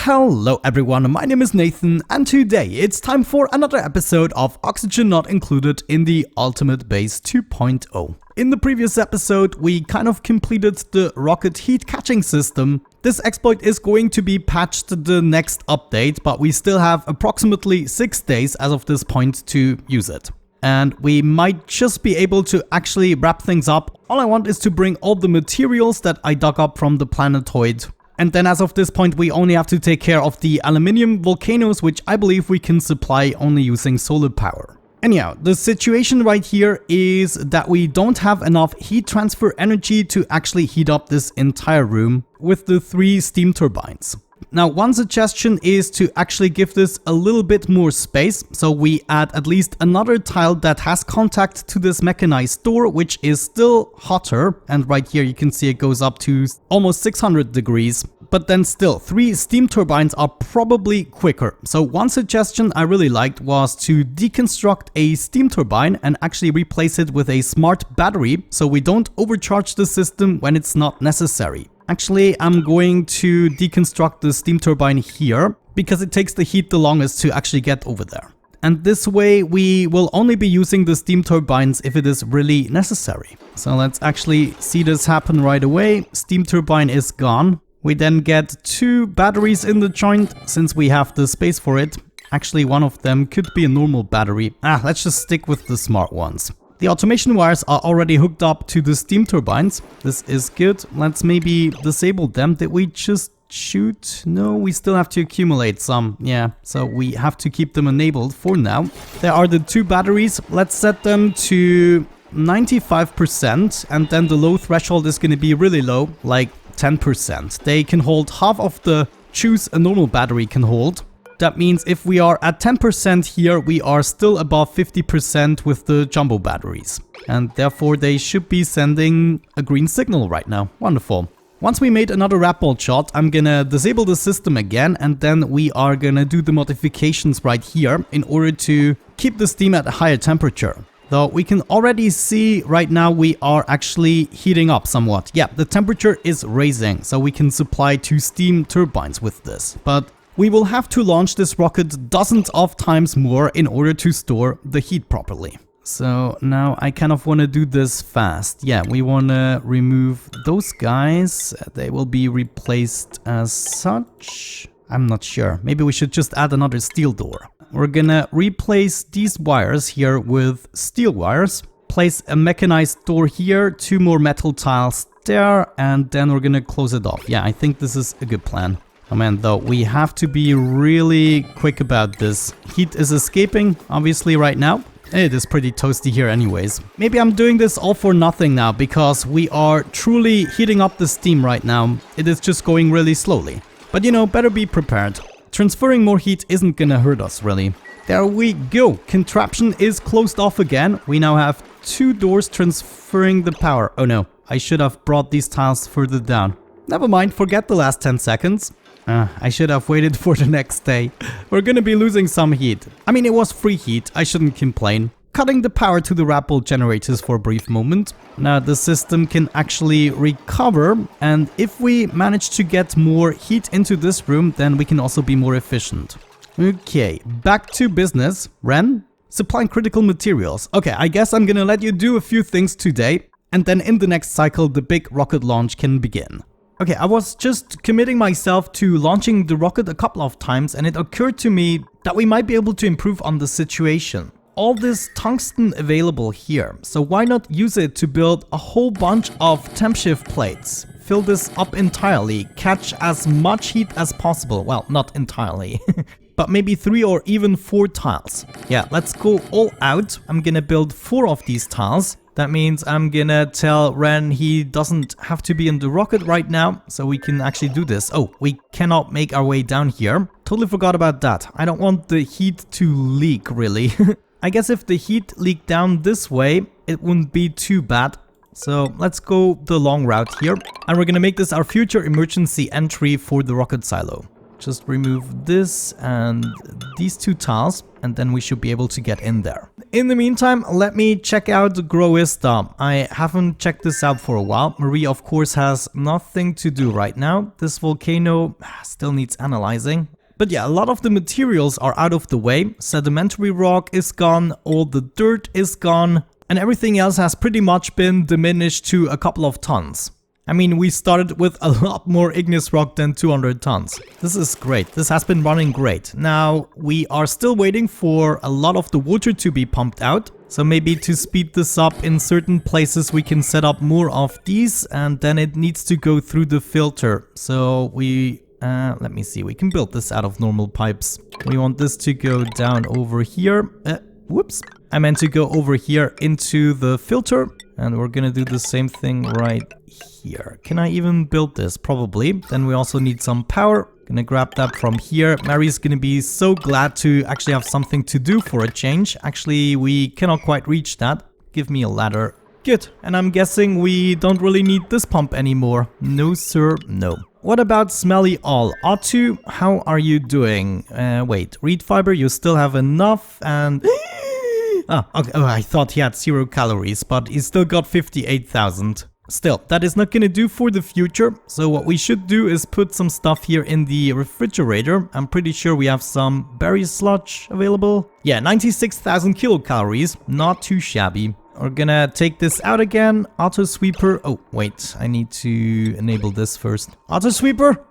Hello everyone, my name is Nathan and today it's time for another episode of Oxygen Not Included in the Ultimate Base 2.0. In the previous episode we kind of completed the rocket heat catching system. This exploit is going to be patched the next update, but we still have approximately 6 days as of this point to use it. And we might just be able to actually wrap things up. All I want is to bring all the materials that I dug up from the planetoid. And then as of this point we only have to take care of the aluminium volcanoes, which I believe we can supply only using solar power. Anyhow, the situation right here is that we don't have enough heat transfer energy to actually heat up this entire room with the 3 steam turbines. Now, one suggestion is to actually give this a little bit more space, so we add at least another tile that has contact to this mechanized door, which is still hotter, and right here you can see it goes up to almost 600 degrees. But then still, 3 steam turbines are probably quicker. So one suggestion I really liked was to deconstruct a steam turbine and actually replace it with a smart battery so we don't overcharge the system when it's not necessary. Actually, I'm going to deconstruct the steam turbine here because it takes the heat the longest to actually get over there. And this way we will only be using the steam turbines if it is really necessary. So let's actually see this happen right away. Steam turbine is gone. We then get 2 batteries in the joint since we have the space for it. Actually, one of them could be a normal battery. Let's just stick with the smart ones. The automation wires are already hooked up to the steam turbines. This is good. Let's maybe disable them. Did we just shoot? No, we still have to accumulate some. Yeah, so we have to keep them enabled for now. There are the 2 batteries. Let's set them to 95%, and then the low threshold is going to be really low, like 10%. They can hold half of the juice a normal battery can hold. That means if we are at 10% here, we are still above 50% with the jumbo batteries. And therefore they should be sending a green signal right now. Wonderful. Once we made another wrap bolt shot, I'm gonna disable the system again, and then we are gonna do the modifications right here in order to keep the steam at a higher temperature. Though we can already see right now we are actually heating up somewhat. Yeah, the temperature is raising, so we can supply 2 steam turbines with this. But we will have to launch this rocket dozens of times more in order to store the heat properly. So now I kind of want to do this fast. Yeah, we want to remove those guys. They will be replaced as such. I'm not sure. Maybe we should just add another steel door. We're gonna replace these wires here with steel wires. Place a mechanized door here, 2 more metal tiles there, and then we're gonna close it off. Yeah, I think this is a good plan. Oh man, though, we have to be really quick about this. Heat is escaping, obviously, right now. It is pretty toasty here anyways. Maybe I'm doing this all for nothing now, because we are truly heating up the steam right now. It is just going really slowly. But you know, better be prepared. Transferring more heat isn't gonna hurt us, really. There we go. Contraption is closed off again. We now have 2 doors transferring the power. Oh no, I should have brought these tiles further down. Never mind, forget the last 10 seconds. I should have waited for the next day. We're gonna be losing some heat. I mean, it was free heat, I shouldn't complain. Cutting the power to the wrap bolt generators for a brief moment. Now the system can actually recover, and if we manage to get more heat into this room, then we can also be more efficient. Okay, back to business. Ren, supplying critical materials. Okay, I guess I'm gonna let you do a few things today, and then in the next cycle the big rocket launch can begin. Okay, I was just committing myself to launching the rocket a couple of times, and it occurred to me that we might be able to improve on the situation. All this tungsten available here, so why not use it to build a whole bunch of temp shift plates? Fill this up entirely, catch as much heat as possible. Well, not entirely, but maybe 3 or even 4 tiles. Yeah, let's go all out. I'm gonna build 4 of these tiles. That means I'm gonna tell Ren he doesn't have to be in the rocket right now, so we can actually do this. Oh, we cannot make our way down here. Totally forgot about that. I don't want the heat to leak, really. I guess if the heat leaked down this way, it wouldn't be too bad. So let's go the long route here. And we're gonna make this our future emergency entry for the rocket silo. Just remove this and these 2 tiles, and then we should be able to get in there. In the meantime, let me check out Groista. I haven't checked this out for a while. Marie, of course, has nothing to do right now. This volcano still needs analyzing. But yeah, a lot of the materials are out of the way. Sedimentary rock is gone, all the dirt is gone, and everything else has pretty much been diminished to a couple of tons. I mean, we started with a lot more igneous rock than 200 tons. This is great. This has been running great. Now, we are still waiting for a lot of the water to be pumped out. So maybe to speed this up in certain places, we can set up more of these, and then it needs to go through the filter. So we... let me see, we can build this out of normal pipes. We want this to go down over here. Whoops. I meant to go over here into the filter. And we're gonna do the same thing right here. Can I even build this? Probably. Then we also need some power. Gonna grab that from here. Mary's gonna be so glad to actually have something to do for a change. Actually, we cannot quite reach that. Give me a ladder. Good. And I'm guessing we don't really need this pump anymore. No, sir. No. What about Smelly All? Otto, how are you doing? Wait. Reed fiber, you still have enough and... Oh, okay. Oh, I thought he had 0 calories, but he still got 58,000. Still, that is not gonna do for the future. So what we should do is put some stuff here in the refrigerator. I'm pretty sure we have some berry sludge available. Yeah, 96,000 kilocalories. Not too shabby. We're gonna take this out again. Auto sweeper. Oh, wait. I need to enable this first. Auto sweeper?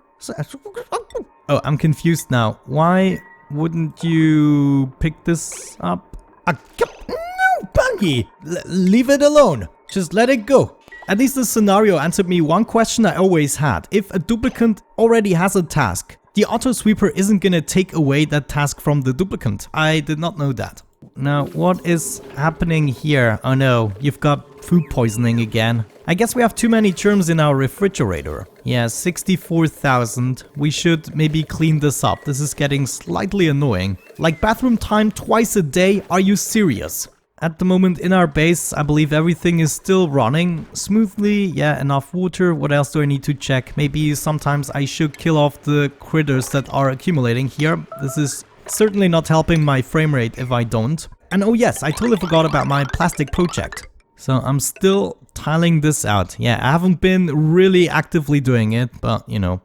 Oh, I'm confused now. Why wouldn't you pick this up? No, Bungie! Leave it alone. Just let it go. At least the scenario answered me one question I always had. If a duplicant already has a task, the auto sweeper isn't gonna take away that task from the duplicant. I did not know that. Now, what is happening here? Oh no, you've got food poisoning again. I guess we have too many germs in our refrigerator. Yeah, 64,000. We should maybe clean this up. This is getting slightly annoying. Like bathroom time twice a day? Are you serious? At the moment in our base, I believe everything is still running smoothly. Yeah, enough water. What else do I need to check? Maybe sometimes I should kill off the critters that are accumulating here. This is certainly not helping my frame rate if I don't. And oh yes, I totally forgot about my plastic project. So I'm still tiling this out. Yeah, I haven't been really actively doing it, but you know.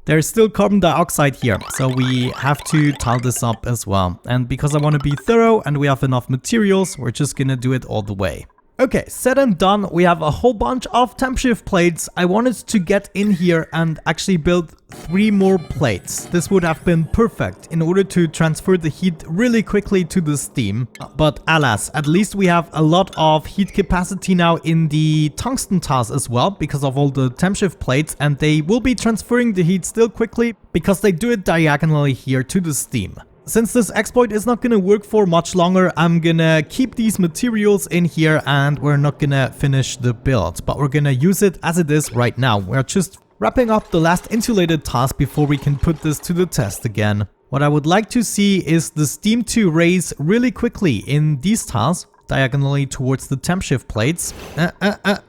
There's still carbon dioxide here, so we have to tile this up as well. And because I want to be thorough and we have enough materials, we're just gonna do it all the way. Okay, said and done, we have a whole bunch of temp shift plates. I wanted to get in here and actually build 3 more plates. This would have been perfect in order to transfer the heat really quickly to the steam. But alas, at least we have a lot of heat capacity now in the tungsten tiles as well because of all the temp shift plates, and they will be transferring the heat still quickly because they do it diagonally here to the steam. Since this exploit is not gonna work for much longer, I'm gonna keep these materials in here and we're not gonna finish the build, but we're gonna use it as it is right now. We're just wrapping up the last insulated task before we can put this to the test again. What I would like to see is the steam to raise really quickly in these tiles, diagonally towards the temp shift plates.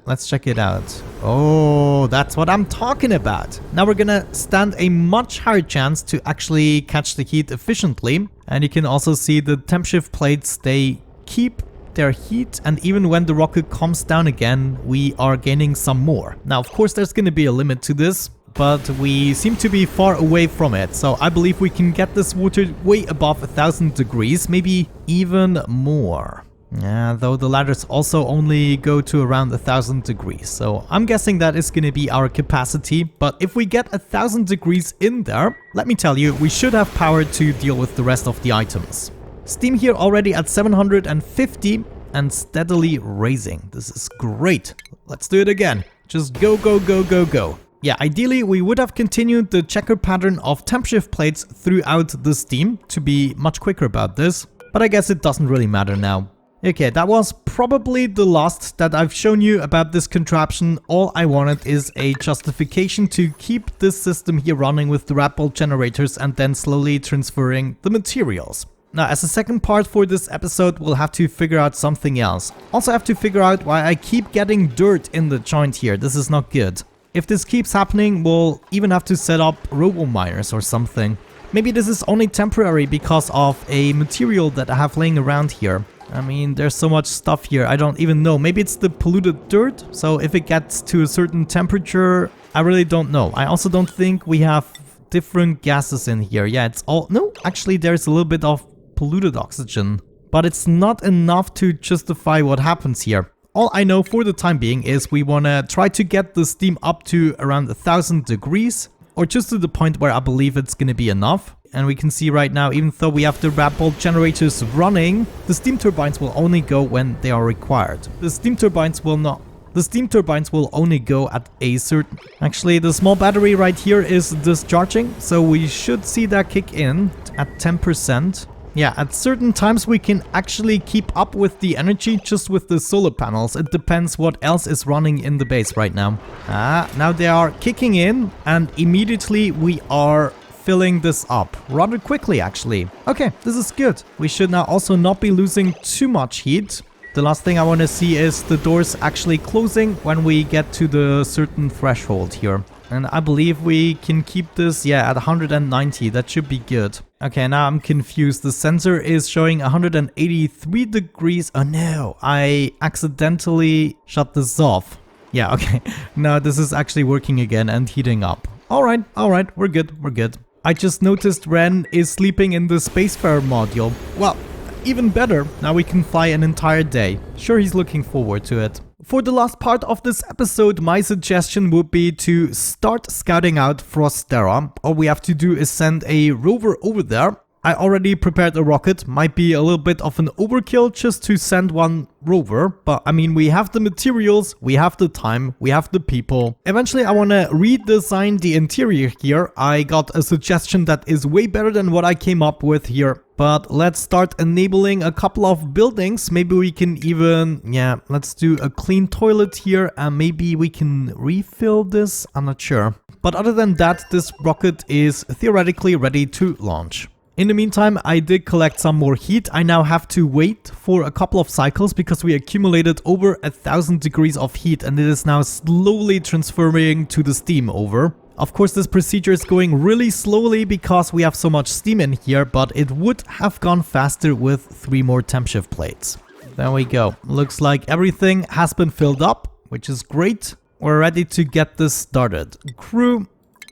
Let's check it out. Oh, that's what I'm talking about. Now we're gonna stand a much higher chance to actually catch the heat efficiently. And you can also see the temp shift plates, they keep their heat, and even when the rocket comes down again, we are gaining some more. Now, of course, there's gonna be a limit to this, but we seem to be far away from it. So I believe we can get this water way above 1,000 degrees, maybe even more. Yeah, though the ladders also only go to around 1,000 degrees. So I'm guessing that is going to be our capacity. But if we get 1,000 degrees in there, let me tell you, we should have power to deal with the rest of the items. Steam here already at 750 and steadily raising. This is great. Let's do it again. Just go, go, go, go, go. Yeah, ideally we would have continued the checker pattern of temp shift plates throughout the steam to be much quicker about this. But I guess it doesn't really matter now. Okay, that was probably the last that I've shown you about this contraption. All I wanted is a justification to keep this system here running with the rat bolt generators and then slowly transferring the materials. Now, as a second part for this episode, we'll have to figure out something else. Also have to figure out why I keep getting dirt in the joint here. This is not good. If this keeps happening, we'll even have to set up robo miners or something. Maybe this is only temporary because of a material that I have laying around here. I mean, there's so much stuff here, I don't even know. Maybe it's the polluted dirt, so if it gets to a certain temperature, I really don't know. I also don't think we have different gases in here. Yeah, it's all... No, actually there's a little bit of polluted oxygen. But it's not enough to justify what happens here. All I know for the time being is we want to try to get the steam up to around 1000 degrees. Or just to the point where I believe it's going to be enough. And we can see right now, even though we have the rat bolt generators running, the steam turbines will only go when they are required. The steam turbines will not. The steam turbines will only go at a certain... Actually, the small battery right here is discharging, so we should see that kick in at 10%. Yeah, at certain times we can actually keep up with the energy just with the solar panels. It depends what else is running in the base right now. Now they are kicking in, and immediately we are filling this up rather quickly actually. Okay, this is good. We should now also not be losing too much heat. The last thing I want to see is the doors actually closing when we get to the certain threshold here. And I believe we can keep this, yeah, at 190. That should be good. Okay, now I'm confused. The sensor is showing 183 degrees. Oh no, I accidentally shut this off. Yeah, okay. Now this is actually working again and heating up. All right, we're good, we're good. I just noticed Ren is sleeping in the Spacefarer module. Well, even better, now we can fly an entire day. Sure, he's looking forward to it. For the last part of this episode, my suggestion would be to start scouting out Frostera. All we have to do is send a rover over there. I already prepared a rocket, might be a little bit of an overkill just to send one rover, but I mean, we have the materials, we have the time, we have the people. Eventually I want to redesign the interior here. I got a suggestion that is way better than what I came up with here. But let's start enabling a couple of buildings. Maybe we can even, yeah, let's do a clean toilet here and maybe we can refill this. I'm not sure. But other than that, this rocket is theoretically ready to launch. In the meantime, I did collect some more heat. I now have to wait for a couple of cycles because we accumulated over 1000 degrees of heat and it is now slowly transferring to the steam over. Of course, this procedure is going really slowly because we have so much steam in here, but it would have gone faster with 3 more temp shift plates. There we go. Looks like everything has been filled up, which is great. We're ready to get this started. Crew,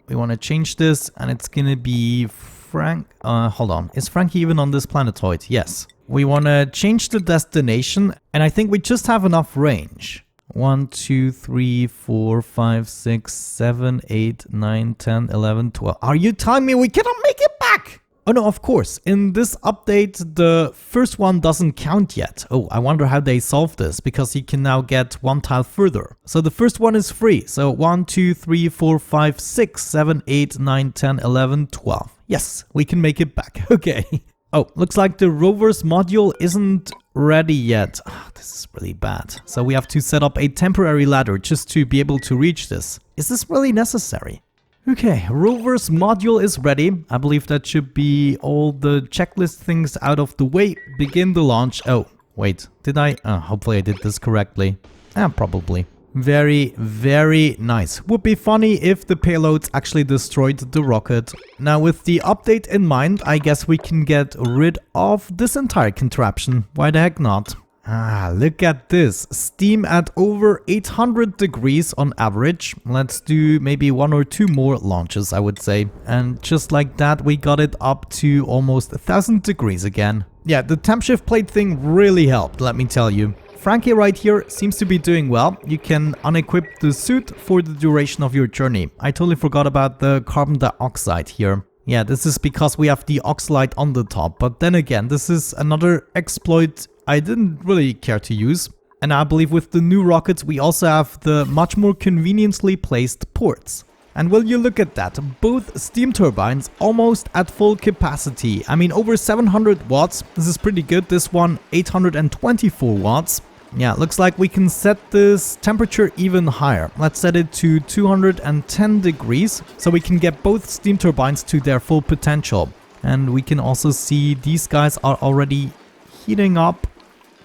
we want to change this and it's gonna be Frank. Hold on. Is Frankie even on this planetoid? Yes. We want to change the destination and I think we just have enough range. 1, 2, 3, 4, 5, 6, 7, 8, 9, 10, 11, 12. Are you telling me we cannot make it back? Oh no, of course. In this update, the first one doesn't count yet. Oh, I wonder how they solve this, because you can now get one tile further. So the first one is free. So 1, 2, 3, 4, 5, 6, 7, 8, 9, 10, 11, 12. Yes, we can make it back. Okay. Oh, looks like the rover's module isn't ready yet. Oh, this is really bad. So we have to set up a temporary ladder just to be able to reach this. Is this really necessary? Okay, rover's module is ready. I believe that should be all the checklist things out of the way. Begin the launch. Oh, wait, did I? Hopefully I did this correctly. Probably. Very, very nice. Would be funny if the payloads actually destroyed the rocket. Now with the update in mind, I guess we can get rid of this entire contraption. Why the heck not? Look at this. Steam at over 800 degrees on average. Let's do maybe 1 or 2 more launches, I would say. And just like that, we got it up to almost 1000 degrees again. Yeah, the temp shift plate thing really helped, let me tell you. Frankie right here seems to be doing well. You can unequip the suit for the duration of your journey. I totally forgot about the carbon dioxide here. Yeah, this is because we have the oxalite on the top. But then again, this is another exploit I didn't really care to use. And I believe with the new rockets, we also have the much more conveniently placed ports. And will you look at that, both steam turbines almost at full capacity. I mean, over 700 watts, this is pretty good. This one, 824 watts. Yeah, looks like we can set this temperature even higher. Let's set it to 210 degrees, so we can get both steam turbines to their full potential. And we can also see these guys are already heating up.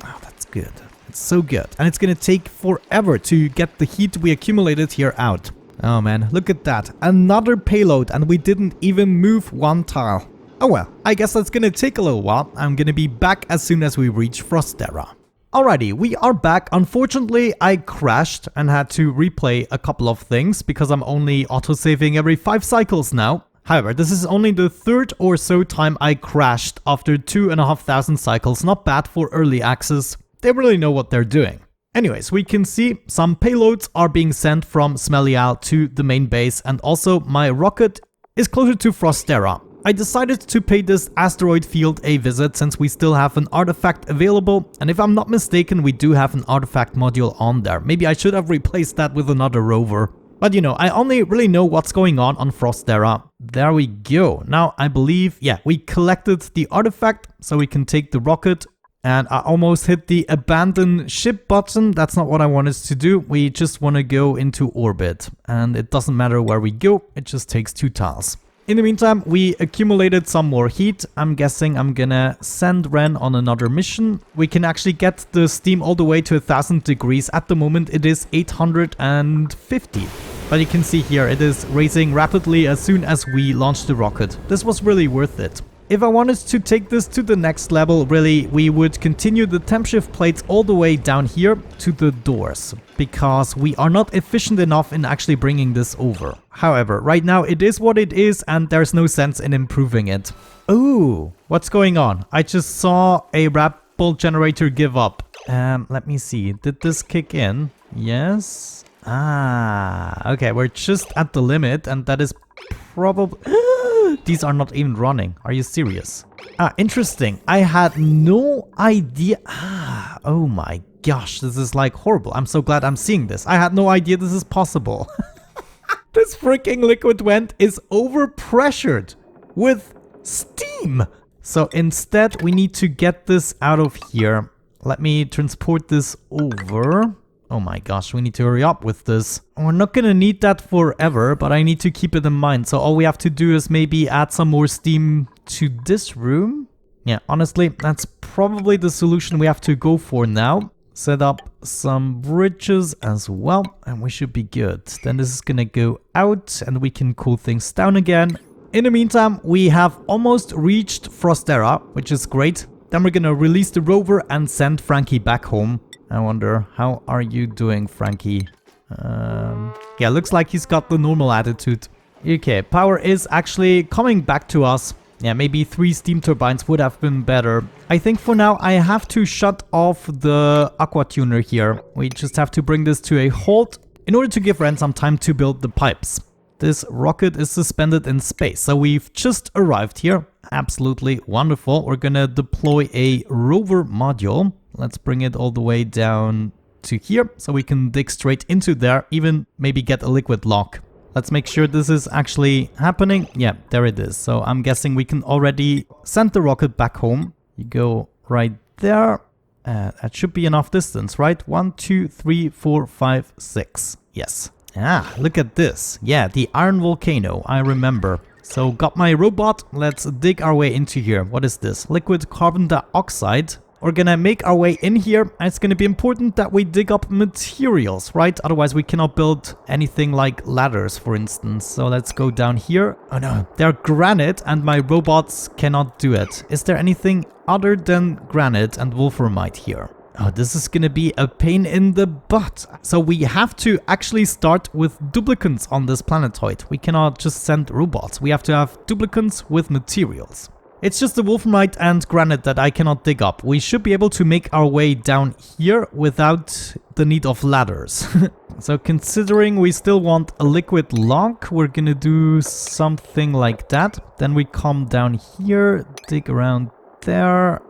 Oh, that's good. It's so good. And it's gonna take forever to get the heat we accumulated here out. Oh man, look at that. Another payload and we didn't even move one tile. Oh well, I guess that's gonna take a little while. I'm gonna be back as soon as we reach Frostera. Alrighty, we are back. Unfortunately, I crashed and had to replay a couple of things because I'm only autosaving every 5 cycles now. However, this is only the 3rd or so time I crashed after 2,500 cycles. Not bad for early access. They really know what they're doing. Anyways, we can see some payloads are being sent from Smelly Isle to the main base, and also my rocket is closer to Frostera. I decided to pay this asteroid field a visit since we still have an artifact available, and if I'm not mistaken, we do have an artifact module on there. Maybe I should have replaced that with another rover. But you know, I only really know what's going on Frostera. There we go. Now I believe, yeah, we collected the artifact so we can take the rocket. And I almost hit the abandon ship button. That's not what I wanted to do. We just want to go into orbit. And it doesn't matter where we go. It just takes 2 tiles. In the meantime, we accumulated some more heat. I'm guessing I'm gonna send Ren on another mission. We can actually get the steam all the way to 1000 degrees. At the moment, it is 850. But you can see here, it is raising rapidly as soon as we launch the rocket. This was really worth it. If I wanted to take this to the next level, really, we would continue the temp shift plates all the way down here to the doors, because we are not efficient enough in actually bringing this over. However, right now it is what it is and there's no sense in improving it. Oh, what's going on? I just saw a wrap bolt generator give up. Let me see. Did this kick in? Yes. Okay, we're just at the limit and that is probably... These are not even running. Are you serious? Interesting. I had no idea. Oh my gosh, this is like horrible. I'm so glad I'm seeing this. I had no idea this is possible. This freaking liquid vent is overpressured with steam. So instead, we need to get this out of here. Let me transport this over. Oh my gosh, we need to hurry up with this. We're not gonna need that forever, but I need to keep it in mind. So all we have to do is maybe add some more steam to this room. Yeah, honestly, that's probably the solution we have to go for now. Set up some bridges as well, and we should be good. Then this is gonna go out, and we can cool things down again. In the meantime, we have almost reached Frostera, which is great. Then we're gonna release the rover and send Frankie back home. I wonder, how are you doing, Frankie? Yeah, looks like he's got the normal attitude. Okay, power is actually coming back to us. Yeah, maybe 3 steam turbines would have been better. I think for now I have to shut off the aqua tuner here. We just have to bring this to a halt in order to give Ren some time to build the pipes. This rocket is suspended in space, so we've just arrived here. Absolutely wonderful. We're gonna deploy a rover module. Let's bring it all the way down to here so we can dig straight into there, even maybe get a liquid lock. Let's make sure this is actually happening. Yeah, there it is. So I'm guessing we can already send the rocket back home. You go right there. That should be enough distance, right? 1, 2, 3, 4, 5, 6. Yes. Look at this. Yeah, the iron volcano. I remember. So got my robot. Let's dig our way into here. What is this? Liquid carbon dioxide. We're gonna make our way in here, and it's gonna be important that we dig up materials, right? Otherwise we cannot build anything like ladders, for instance. So let's go down here. Oh no, they're granite and my robots cannot do it. Is there anything other than granite and wolframite here? Oh, this is gonna be a pain in the butt. So we have to actually start with duplicants on this planetoid. We cannot just send robots. We have to have duplicants with materials. It's just the wolframite and granite that I cannot dig up. We should be able to make our way down here without the need of ladders. So considering we still want a liquid lock, we're gonna do something like that. Then we come down here, dig around there.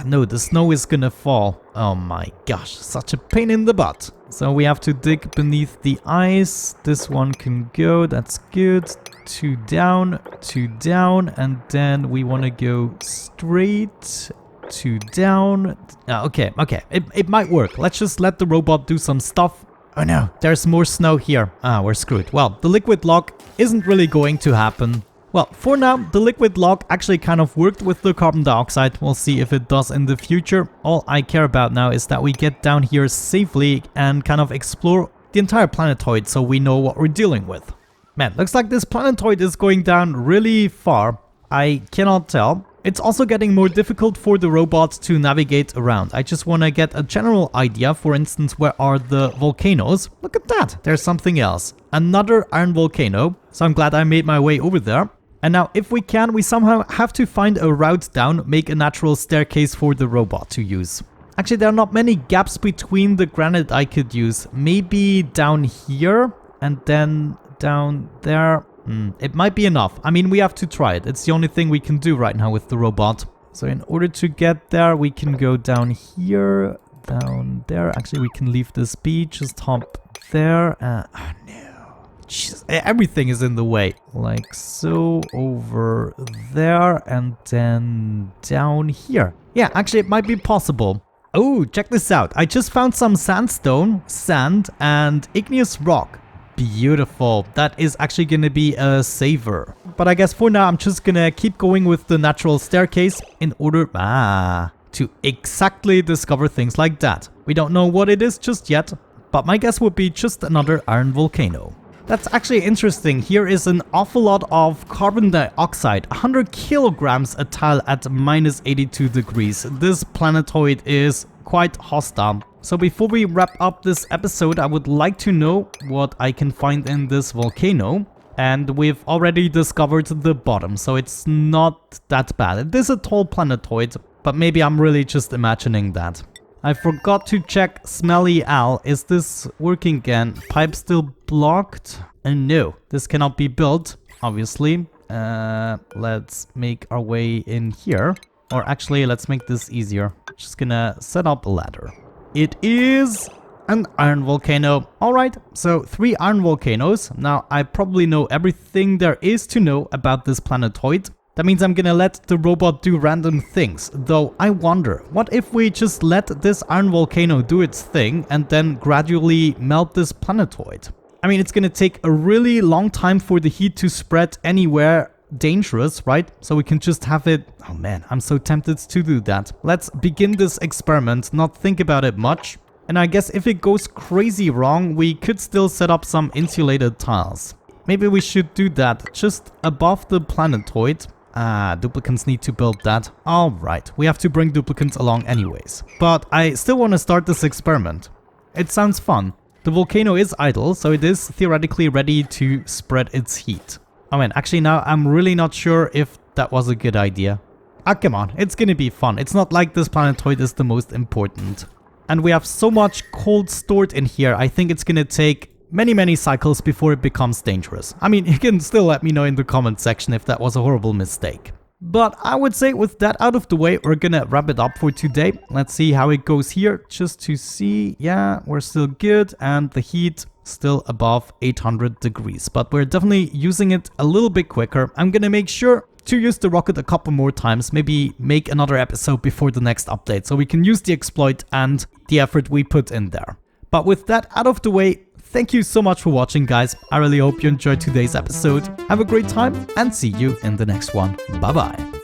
No, the snow is gonna fall. Oh my gosh, such a pain in the butt. So we have to dig beneath the ice. This one can go, that's good. 2 down, and then we want to go straight, 2 down. Okay, it might work. Let's just let the robot do some stuff. Oh no, there's more snow here. We're screwed. Well, the liquid lock isn't really going to happen. Well, for now, the liquid lock actually kind of worked with the carbon dioxide. We'll see if it does in the future. All I care about now is that we get down here safely and kind of explore the entire planetoid so we know what we're dealing with. Man, looks like this planetoid is going down really far. I cannot tell. It's also getting more difficult for the robots to navigate around. I just want to get a general idea. For instance, where are the volcanoes? Look at that. There's something else. Another iron volcano. So I'm glad I made my way over there. And now if we can, we somehow have to find a route down, make a natural staircase for the robot to use. Actually, there are not many gaps between the granite I could use. Maybe down here and then down there. It might be enough. I mean, we have to try it. It's the only thing we can do right now with the robot. So in order to get there, we can go down here, down there. Actually, we can leave this be. Just hop there. Oh no. Jesus. Everything is in the way. Like so, over there, and then down here. Yeah, actually, it might be possible. Oh, check this out. I just found some sandstone, sand, and igneous rock. Beautiful. That is actually going to be a saver. But I guess for now, I'm just going to keep going with the natural staircase in order to exactly discover things like that. We don't know what it is just yet, but my guess would be just another iron volcano. That's actually interesting. Here is an awful lot of carbon dioxide, 100 kilograms a tile at minus 82 degrees. This planetoid is quite hostile. So before we wrap up this episode, I would like to know what I can find in this volcano. And we've already discovered the bottom, so it's not that bad. It is a tall planetoid, but maybe I'm really just imagining that. I forgot to check Smelly Al. Is this working again? Pipe still blocked? And no, this cannot be built, obviously. Let's make our way in here. Or actually, let's make this easier. Just gonna set up a ladder. It is an iron volcano. Alright, so 3 iron volcanoes. Now, I probably know everything there is to know about this planetoid. That means I'm gonna let the robot do random things. Though, I wonder, what if we just let this iron volcano do its thing and then gradually melt this planetoid? I mean, it's gonna take a really long time for the heat to spread anywhere dangerous, right? So we can just have it. Oh man, I'm so tempted to do that. Let's begin this experiment, not think about it much. And I guess if it goes crazy wrong, we could still set up some insulated tiles. Maybe we should do that just above the planetoid. Duplicants need to build that. Alright, we have to bring duplicants along anyways. But I still want to start this experiment. It sounds fun. The volcano is idle, so it is theoretically ready to spread its heat. Oh man, actually now I'm really not sure if that was a good idea. Ah, come on, it's gonna be fun. It's not like this planetoid is the most important. And we have so much cold stored in here, I think it's gonna take many cycles before it becomes dangerous. I mean, you can still let me know in the comment section if that was a horrible mistake. But I would say with that out of the way, we're gonna wrap it up for today. Let's see how it goes here, just to see. Yeah, we're still good, and the heat still above 800 degrees, but we're definitely using it a little bit quicker. I'm gonna make sure to use the rocket a couple more times, maybe make another episode before the next update, so we can use the exploit and the effort we put in there. But with that out of the way, thank you so much for watching, guys. I really hope you enjoyed today's episode. Have a great time and see you in the next one. Bye bye.